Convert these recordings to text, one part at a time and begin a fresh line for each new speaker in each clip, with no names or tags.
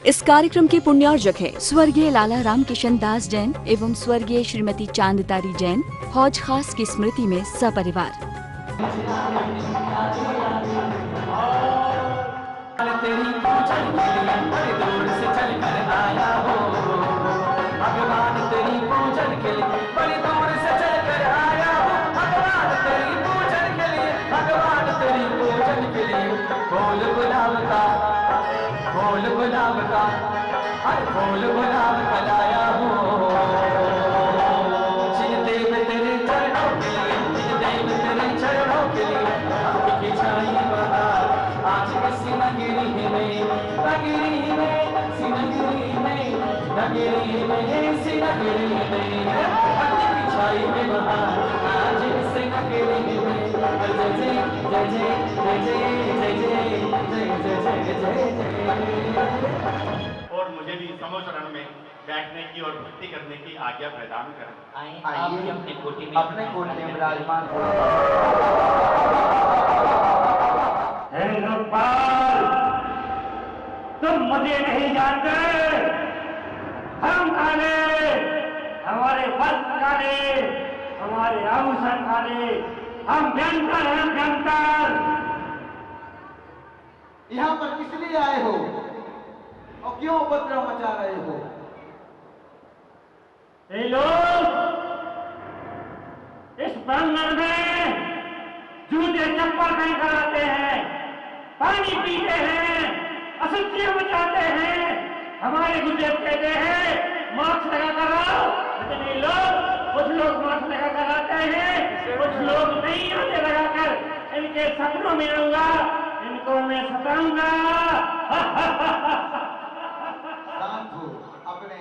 इस कार्यक्रम के पुण्यार्जक है स्वर्गीय लाला राम किशन दास जैन एवं स्वर्गीय श्रीमती चांदतारी जैन, हौज खास की स्मृति में सपरिवार।
तेरी पूछन के लिए बड़ी दूर से चल कर आया हो भगवान, तेरी पूजन के लिए बड़ी दूर से चल कर आया हो भगवान, तेरी पूजन के लिए भगवान, तेरी पूजन के लिए फूल गुलाब का, फूल गुलाब का, हर फूल गुलाब का लाया हो जिन देव तेरे चरणों के लिए, जिन देव तेरे चरणों के लिए आपकी छाई बहार आज किसी नगरी में, नगरी में, सी नगरी में, नगरी में, सी नगरी में आपकी छाई में बहार आज किसी नगरी में। जय जय जय जय जय जय जय जय जय जय जय।
और मुझे भी समोचरण में बैठने की और भक्ति करने की आज्ञा प्रदान करें।
आइए आप भी अपने कोठी में विराजमान हो।
लोकपाल, तुम मुझे नहीं जानते, हम काले, हमारे वस्त्र काले, हमारे आभूषण काले, हम भयंकर हैं, भयंकर।
यहाँ पर किस लिए आए हो और क्यों उपद्रव मचा रहे हो?
ये लोग इस प्रांगण में जूते चप्पल पहनकर आते हैं, पानी पीते हैं, अशुद्धियां मचाते हैं, हमारे गुरुदेव कहते हैं मास्क लगा कर आओ, लेकिन ये लोग, कुछ लोग मास्क लगा कर आते हैं, कुछ लोग नहीं आते लगाकर। इनके सपनों में आऊंगा, इनको मैं सताऊंगा।
शांत हो अपने।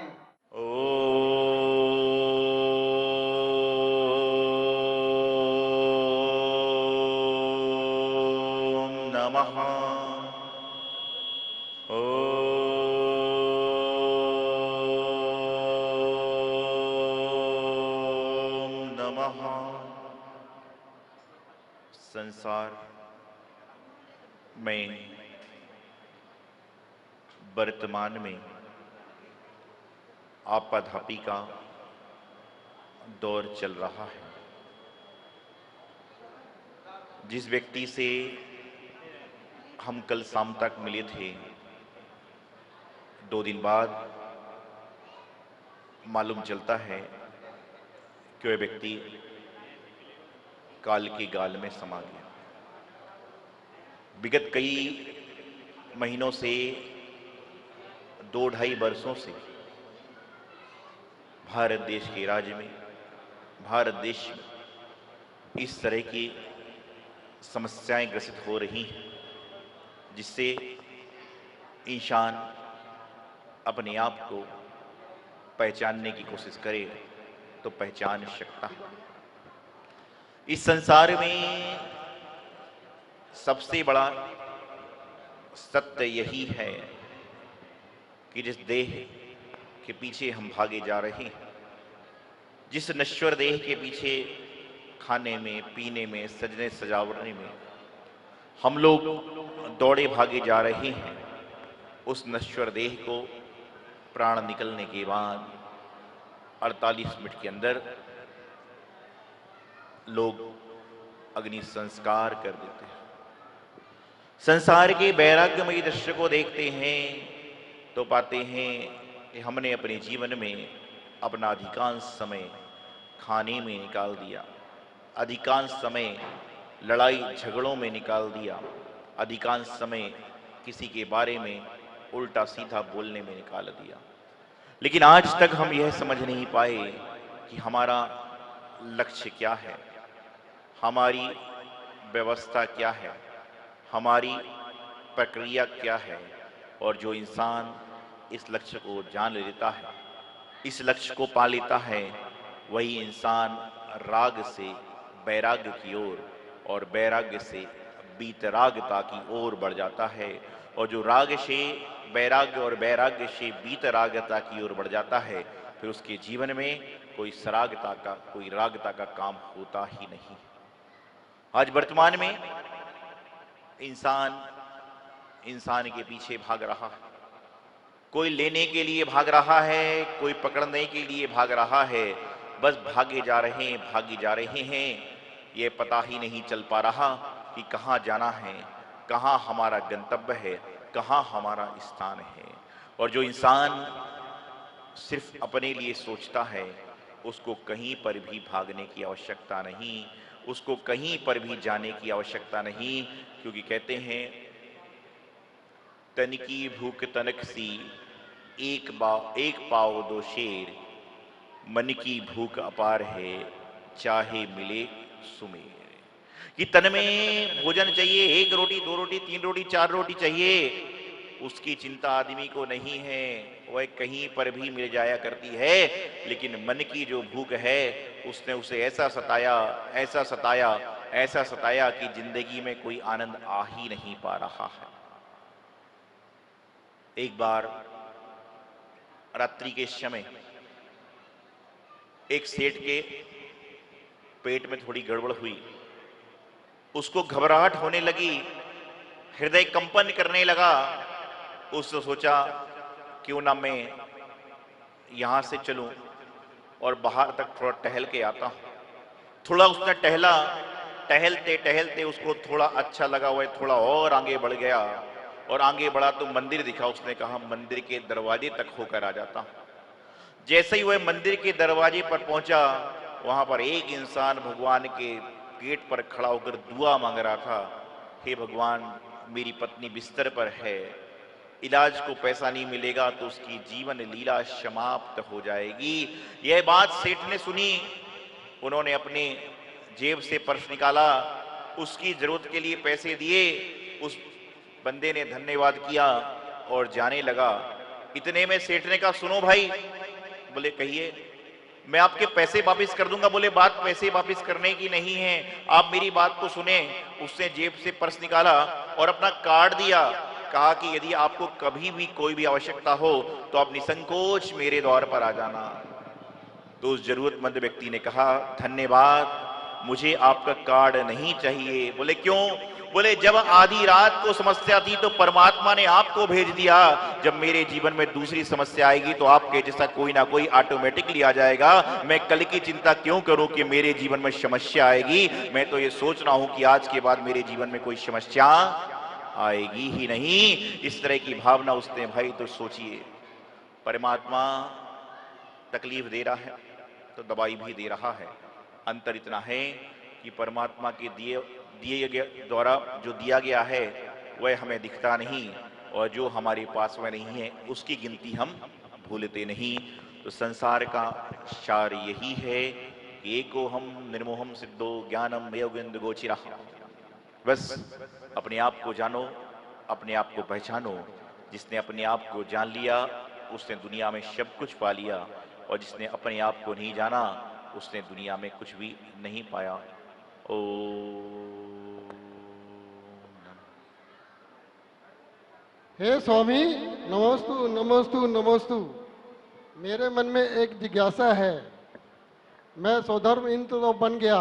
संसार में वर्तमान में आपाधापी का दौर चल रहा है। जिस व्यक्ति से हम कल शाम तक मिले थे, 2 दिन बाद मालूम चलता है कि वह व्यक्ति काल के गाल में समा गया। विगत कई महीनों से, 2-2.5 वर्षों से भारत देश के राज्य में, भारत देश में इस तरह की समस्याएं ग्रसित हो रही हैं, जिससे इंसान अपने आप को पहचानने की कोशिश करे तो पहचान सकता है। इस संसार में सबसे बड़ा सत्य यही है कि जिस देह के पीछे हम भागे जा रहे हैं, जिस नश्वर देह के पीछे खाने में, पीने में, सजने सजावटने में हम लोग दौड़े भागे जा रहे हैं, उस नश्वर देह को प्राण निकलने के बाद 48 मिनट के अंदर लोग अग्नि संस्कार कर देते हैं। संसार के वैराग्यमयी दृश्य को देखते हैं तो पाते हैं कि हमने अपने जीवन में अपना अधिकांश समय खाने में निकाल दिया, अधिकांश समय लड़ाई झगड़ों में निकाल दिया, अधिकांश समय किसी के बारे में उल्टा सीधा बोलने में निकाल दिया। लेकिन आज तक हम यह समझ नहीं पाए कि हमारा लक्ष्य क्या है, हमारी व्यवस्था क्या है, हमारी प्रक्रिया क्या है। और जो इंसान इस लक्ष्य को जान लेता है, इस लक्ष्य को पा लेता है, वही इंसान राग से वैराग्य की ओर और वैराग्य से वीतरागता की ओर बढ़ जाता है। और जो राग से वैराग्य और वैराग्य से वीतरागता की ओर बढ़ जाता है, फिर उसके जीवन में कोई सरागता का, कोई रागता का काम होता ही नहीं। आज वर्तमान में इंसान के पीछे भाग रहा है। कोई लेने के लिए भाग रहा है, कोई पकड़ने के लिए भाग रहा है, बस भागे जा रहे हैं, भागे जा रहे हैं। ये पता ही नहीं चल पा रहा कि कहाँ जाना है, कहाँ हमारा गंतव्य है, कहाँ हमारा स्थान है। और जो इंसान सिर्फ अपने लिए सोचता है, उसको कहीं पर भी भागने की आवश्यकता नहीं, उसको कहीं पर भी जाने की आवश्यकता नहीं, क्योंकि कहते हैं तन की भूख तनक सी, एक पाव दो शेर, मन की भूख अपार है, चाहे मिले सुमेर। कि तन में भोजन चाहिए, एक रोटी, दो रोटी, तीन रोटी, चार रोटी चाहिए, उसकी चिंता आदमी को नहीं है, वह कहीं पर भी मिल जाया करती है। लेकिन मन की जो भूख है, उसने उसे ऐसा सताया, ऐसा सताया, ऐसा सताया कि जिंदगी में कोई आनंद आ ही नहीं पा रहा है। एक बार रात्रि के समय एक सेठ के पेट में थोड़ी गड़बड़ हुई, उसको घबराहट होने लगी, हृदय कंपन करने लगा। उसने सोचा क्यों ना मैं यहां से चलूं और बाहर तक थोड़ा टहल के आता हूं। थोड़ा उसने टहला, टहलते टहलते उसको थोड़ा अच्छा लगा, वह थोड़ा और आगे बढ़ गया और आगे बढ़ा तो मंदिर दिखा। उसने कहा मंदिर के दरवाजे तक होकर आ जाता हूं। जैसे ही वह मंदिर के दरवाजे पर पहुंचा, वहां पर एक इंसान भगवान के गेट पर खड़ा होकर दुआ मांग रहा था, हे भगवान, मेरी पत्नी बिस्तर पर है, इलाज को पैसा नहीं मिलेगा तो उसकी जीवन लीला समाप्त हो जाएगी। यह बात सेठ ने सुनी, उन्होंने अपने जेब से पर्स निकाला, उसकी जरूरत के लिए पैसे दिए, उस बंदे ने धन्यवाद किया और जाने लगा। इतने में सेठ ने कहा सुनो भाई, बोले कहिए। मैं आपके पैसे वापस कर दूंगा। बोले बात पैसे वापस करने की नहीं है, आप मेरी बात को सुने। उसने जेब से पर्स निकाला और अपना कार्ड दिया, कहा कि यदि आपको कभी भी कोई भी आवश्यकता हो तो आप निसंकोच मेरे द्वार पर आ जाना। तो उस जरूरतमंद व्यक्ति ने कहा धन्यवाद, मुझे आपका कार्ड नहीं चाहिए। बोले क्यों? बोले जब आधी रात को समस्या थी तो परमात्मा ने आपको भेज दिया, जब मेरे जीवन में दूसरी समस्या आएगी तो आपके जैसा कोई ना कोई ऑटोमेटिकली आ जाएगा। मैं कल की चिंता क्यों करूं कि मेरे जीवन में समस्या आएगी। मैं तो ये सोच रहा हूं कि आज के बाद मेरे जीवन में कोई समस्या आएगी ही नहीं। इस तरह की भावना उसने भाई तो सोचिए, परमात्मा तकलीफ दे रहा है तो दवाई भी दे रहा है। अंतर इतना है कि परमात्मा के दिए द्वारा जो दिया गया है वह हमें दिखता नहीं, और जो हमारे पास में नहीं है उसकी गिनती हम भूलते नहीं। तो संसार का सार यही है कि एको हम निर्मोहम सिद्धो ज्ञानम मयोगिंद गोचिरा। बस अपने आप को जानो, अपने आप को पहचानो। जिसने अपने आप को जान लिया उसने दुनिया में सब कुछ पा लिया, और जिसने अपने आप को नहीं जाना उसने दुनिया में कुछ भी नहीं पाया। ओ
हे स्वामी, नमोस्तु नमोस्तु नमोस्तु। मेरे मन में एक जिज्ञासा है। मैं स्वधर्म इंद्र तो बन गया,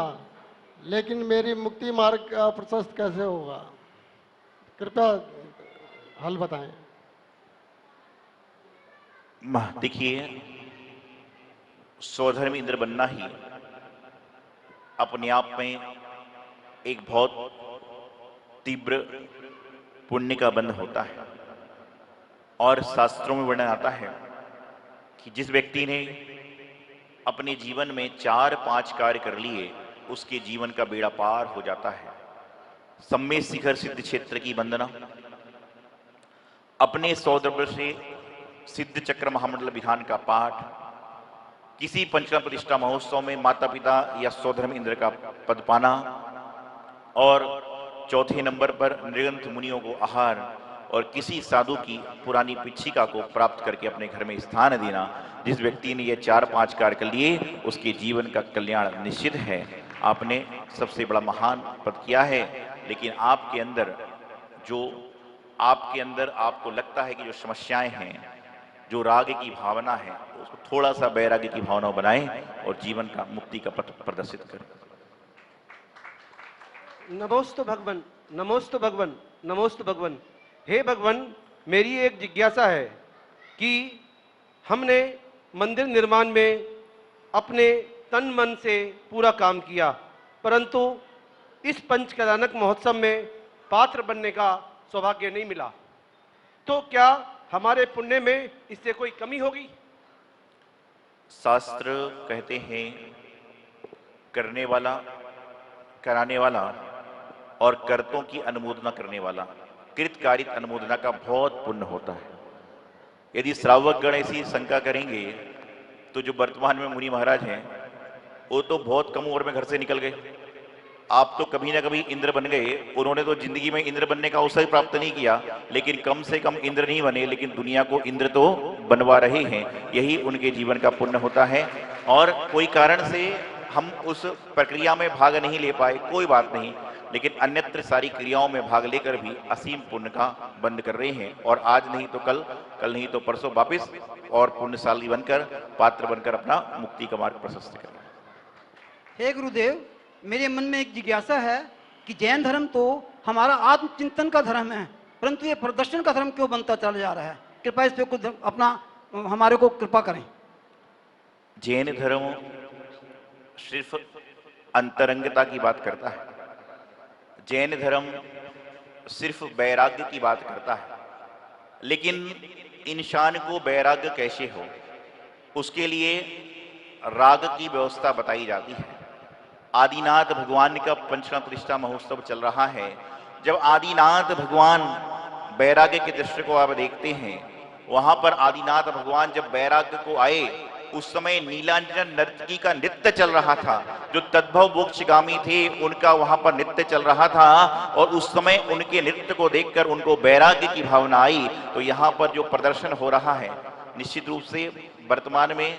लेकिन मेरी मुक्ति मार्ग का प्रशस्त कैसे होगा? कृपया हल बताएं।
देखिए, स्वधर्म इंद्र बनना ही अपने आप में एक बहुत तीव्र पुण्य का बंध होता है। और शास्त्रों में वर्णन आता है कि जिस व्यक्ति ने अपने जीवन में 4-5 कार्य कर लिए उसके जीवन का बेड़ा पार हो जाता है। सम्मेद शिखर सिद्ध क्षेत्र की वंदना, अपने सौद्रव्य से सिद्ध चक्र महामंडल विधान का पाठ, किसी पंचकर्म प्रतिष्ठा महोत्सव में माता पिता या सौधर्म इंद्र का पद पाना, और चौथे नंबर पर नृगंथ मुनियों को आहार, और किसी साधु की पुरानी पिछिका को प्राप्त करके अपने घर में स्थान देना। जिस व्यक्ति ने ये 4-5 कार्य कर लिए उसके जीवन का कल्याण निश्चित है। आपने सबसे बड़ा महान पद किया है, लेकिन आपके अंदर आपको लगता है कि जो समस्याएं हैं, जो राग की भावना है, उसको थोड़ा सा वैराग्य की भावना बनाएं और जीवन का मुक्ति का पथ प्रदर्शित करें।
नमोस्तु भगवन, नमोस्तु भगवन, नमोस्तु भगवन। हे भगवान, मेरी एक जिज्ञासा है। कि हमने मंदिर निर्माण में अपने तन मन से पूरा काम किया, परंतु इस पंचकदानक महोत्सव में पात्र बनने का सौभाग्य नहीं मिला। तो क्या हमारे पुण्य में इससे कोई कमी होगी?
शास्त्र कहते हैं करने वाला, कराने वाला और कर्तों की अनुमोदना करने वाला, कृतकारित अनुमोदना का बहुत पुण्य होता है। यदि श्रावक गण ऐसी शंका करेंगे तो जो वर्तमान में मुनि महाराज हैं वो तो बहुत कम उम्र में घर से निकल गए। आप तो कभी ना कभी इंद्र बन गए, उन्होंने तो जिंदगी में इंद्र बनने का अवसर प्राप्त नहीं किया, लेकिन कम से कम इंद्र नहीं बने, लेकिन दुनिया को इंद्र तो बनवा रहे हैं। यही उनके जीवन का पुण्य होता है। और कोई कारण से हम उस प्रक्रिया में भाग नहीं ले पाए, कोई बात नहीं, लेकिन अन्यत्र सारी क्रियाओं में भाग लेकर भी असीम पुण्य का बंद कर रहे हैं। और आज नहीं तो कल, कल नहीं तो परसों वापिस और पुण्यशाली बनकर, पात्र बनकर अपना मुक्ति का मार्ग प्रशस्त करें।
हे गुरुदेव, मेरे मन में एक जिज्ञासा है कि जैन धर्म तो हमारा आत्मचिंतन का धर्म है, परंतु ये प्रदर्शन का धर्म क्यों बनता चला जा रहा है? कृपया इस पे कुछ अपना हमारे को कृपा करें।
जैन धर्म सिर्फ अंतरंगता की बात करता है। जैन धर्म सिर्फ वैराग्य की बात करता है, लेकिन इंसान को वैराग्य कैसे हो उसके लिए राग की व्यवस्था बताई जाती है। आदिनाथ भगवान का पंचना प्रतिष्ठा महोत्सव चल रहा है। जब आदिनाथ भगवान वैराग्य के दृश्य को आप देखते हैं, वहां पर आदिनाथ भगवान जब वैराग्य को आए उस समय नीलांजन नर्तकी का नृत्य चल रहा था। जो तद्भव मोक्षगामी थे उनका वहां पर नृत्य चल रहा था, और उस समय उनके नृत्य को देखकर उनको वैराग्य की भावना आई। तो यहाँ पर जो प्रदर्शन हो रहा है, निश्चित रूप से वर्तमान में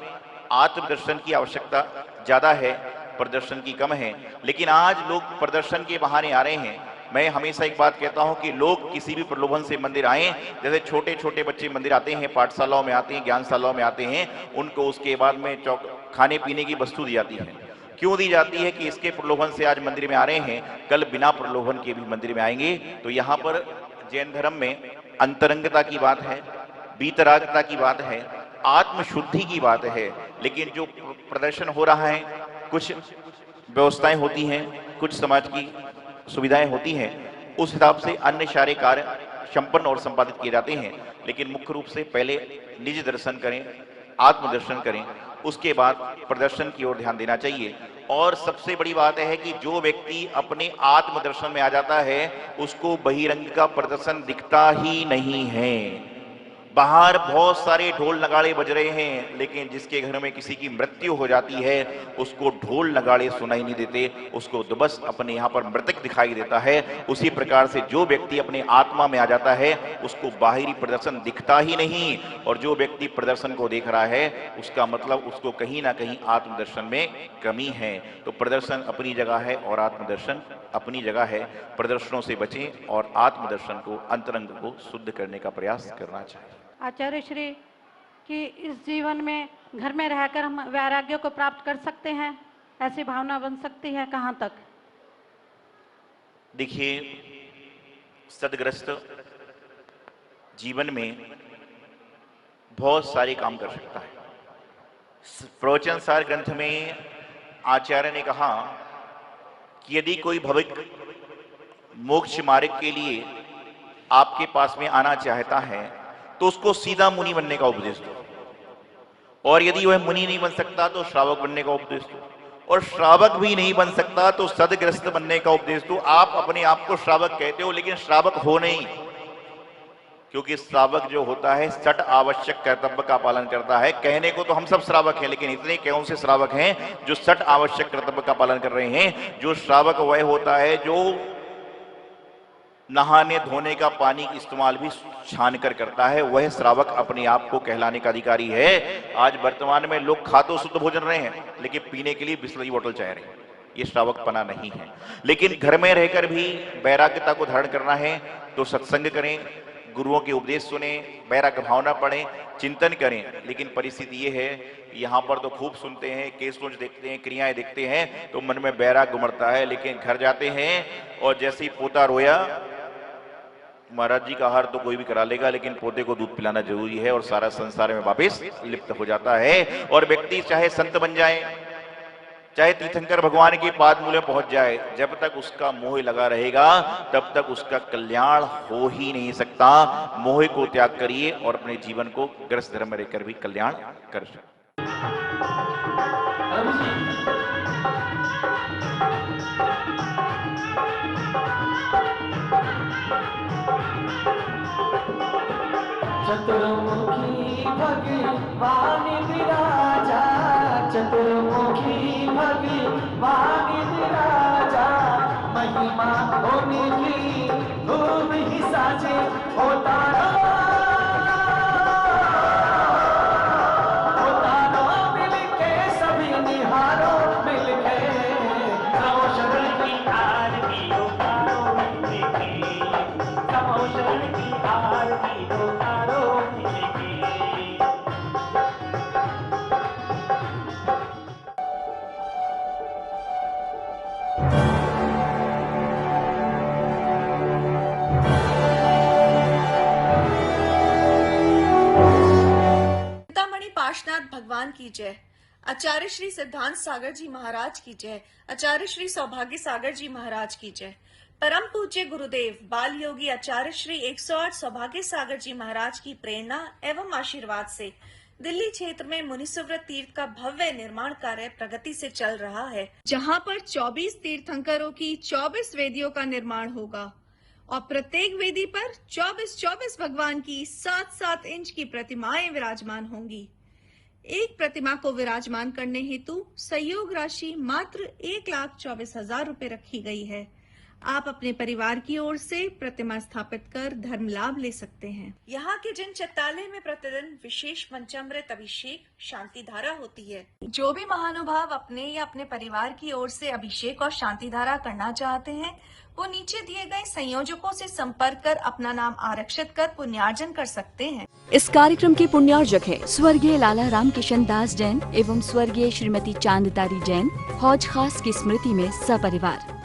आत्मदर्शन की आवश्यकता ज्यादा है, प्रदर्शन की कम है। लेकिन आज लोग प्रदर्शन के बहाने आ रहे हैं। मैं हमेशा एक बात कहता हूं कि लोग किसी भी प्रलोभन से मंदिर आए, जैसे छोटे छोटे बच्चे मंदिर आते हैं, पाठशालाओं में आते हैं, ज्ञानशालाओं में आते हैं, उनको उसके बाद में खाने पीने की वस्तु दी जाती है। क्यों दी जाती है? कि इसके प्रलोभन से आज मंदिर में आ रहे हैं, कल बिना प्रलोभन के भी मंदिर में आएंगे। तो यहाँ पर जैन धर्म में अंतरंगता की बात है, वीतरागता की बात है, आत्मशुद्धि की बात है। लेकिन जो प्रदर्शन हो रहा है, कुछ व्यवस्थाएं होती हैं, कुछ समाज की सुविधाएं होती हैं, उस हिसाब से अन्य सारे कार्य संपन्न और संपादित किए जाते हैं। लेकिन मुख्य रूप से पहले निज दर्शन करें, आत्मदर्शन करें, उसके बाद प्रदर्शन की ओर ध्यान देना चाहिए। और सबसे बड़ी बात है कि जो व्यक्ति अपने आत्मदर्शन में आ जाता है उसको बहिरंग का प्रदर्शन दिखता ही नहीं है। बाहर बहुत सारे ढोल नगाड़े बज रहे हैं, लेकिन जिसके घर में किसी की मृत्यु हो जाती है उसको ढोल नगाड़े सुनाई नहीं देते, उसको तो बस अपने यहाँ पर मृतक दिखाई देता है। उसी प्रकार से जो व्यक्ति अपने आत्मा में आ जाता है उसको बाहरी प्रदर्शन दिखता ही नहीं, और जो व्यक्ति प्रदर्शन को देख रहा है उसका मतलब उसको कहीं ना कहीं आत्मदर्शन में कमी है। तो प्रदर्शन अपनी जगह है और आत्मदर्शन अपनी जगह है। प्रदर्शनों से बचें और आत्मदर्शन को, अंतरंग को शुद्ध करने का प्रयास करना चाहिए।
आचार्य श्री, कि इस जीवन में घर में रहकर हम वैराग्य को प्राप्त कर सकते हैं, ऐसी भावना बन सकती है कहाँ तक?
देखिए, सदग्रस्त जीवन में बहुत सारे काम कर सकता है। प्रवचन सार ग्रंथ में आचार्य ने कहा कि यदि कोई भविक मोक्ष मार्ग के लिए आपके पास में आना चाहता है तो उसको सीधा मुनि बनने का उपदेश दो, और यदि वह मुनि नहीं बन सकता तो श्रावक बनने का उपदेश दो, और श्रावक भी नहीं बन सकता तो सदग्रस्त बनने का उपदेश दो। आप अपने आप को श्रावक कहते हो, लेकिन श्रावक हो नहीं, क्योंकि श्रावक जो होता है सठ आवश्यक कर्तव्य का पालन करता है। कहने को तो हम सब श्रावक हैं, लेकिन इतने कौन से श्रावक हैं जो सठ आवश्यक कर्तव्य का पालन कर रहे हैं? जो श्रावक वह होता है जो नहाने धोने का पानी का इस्तेमाल भी छान कर करता है, वह श्रावक अपने आप को कहलाने का अधिकारी है। आज वर्तमान में लोग खा तो शुद्ध भोजन रहे हैं, लेकिन पीने के लिए बिस्लरी बोतल चाह रहे हैं। ये श्रावकपना नहीं है। लेकिन घर में रहकर भी वैराग्यता को धारण करना है तो सत्संग करें, गुरुओं के उपदेश सुने, वैराग्य भावना पढ़ें, चिंतन करें। लेकिन परिस्थिति ये है, यहाँ पर तो खूब सुनते हैं, केस नोच देखते हैं, क्रियाएं देखते हैं, तो मन में वैराग्य उमड़ता है, लेकिन घर जाते हैं और जैसे ही पोता रोया महाराज जी का आहार तो कोई भी करा लेगा, लेकिन पोते को दूध पिलाना जरूरी है और सारा संसार में वापिस लिप्त हो जाता है। और व्यक्ति चाहे संत बन जाए, चाहे तीर्थंकर भगवान के पाद मूल में पहुंच जाए, जब तक उसका मोह लगा रहेगा तब तक उसका कल्याण हो ही नहीं सकता। मोह को त्याग करिए और अपने जीवन को गृहस्थ धर्म में रहकर भी कल्याण कर सकते।
चतुर्मुखी भगवान विराजा, चतुर्मुखी भगवान विराजा, महिमा उनकी खूब ही साजे, ओ तारो मिलके सभी निहारो मिलके, समो शरण की आरती उतारो मिलके, समो शरण की आरती उतारो मिलके।
पार्श्वनाथ भगवान की जय। आचार्य श्री सिद्धांत सागर जी महाराज की जय। आचार्य श्री सौभाग्य सागर जी महाराज की जय। परम पूज्य गुरुदेव बाल योगी आचार्य श्री 108 सौभाग्य सागर जी महाराज की प्रेरणा एवं आशीर्वाद से दिल्ली क्षेत्र में मुनिसुव्रत तीर्थ का भव्य निर्माण कार्य प्रगति से चल रहा है, जहां पर 24 तीर्थंकरों की 24 वेदियों का निर्माण होगा और प्रत्येक वेदी पर 24 भगवान की 7-7 इंच की प्रतिमाएं विराजमान होंगी। एक प्रतिमा को विराजमान करने हेतु सहयोग राशि मात्र 1,24,000 रुपए रखी गई है। आप अपने परिवार की ओर से प्रतिमा स्थापित कर धर्म लाभ ले सकते हैं। यहाँ के जिन चित्तालय में प्रतिदिन विशेष पंचामृत अभिषेक शांति धारा होती है। जो भी महानुभाव अपने या अपने परिवार की ओर से अभिषेक और शांति धारा करना चाहते हैं, वो नीचे दिए गए संयोजकों से संपर्क कर अपना नाम आरक्षित कर पुण्यार्जन कर सकते हैं।
इस कार्यक्रम के पुण्यार्जक है स्वर्गीय लाला राम किशन दास जैन एवं स्वर्गीय श्रीमती चांदतारी जैन, हौज खास की स्मृति में सपरिवार।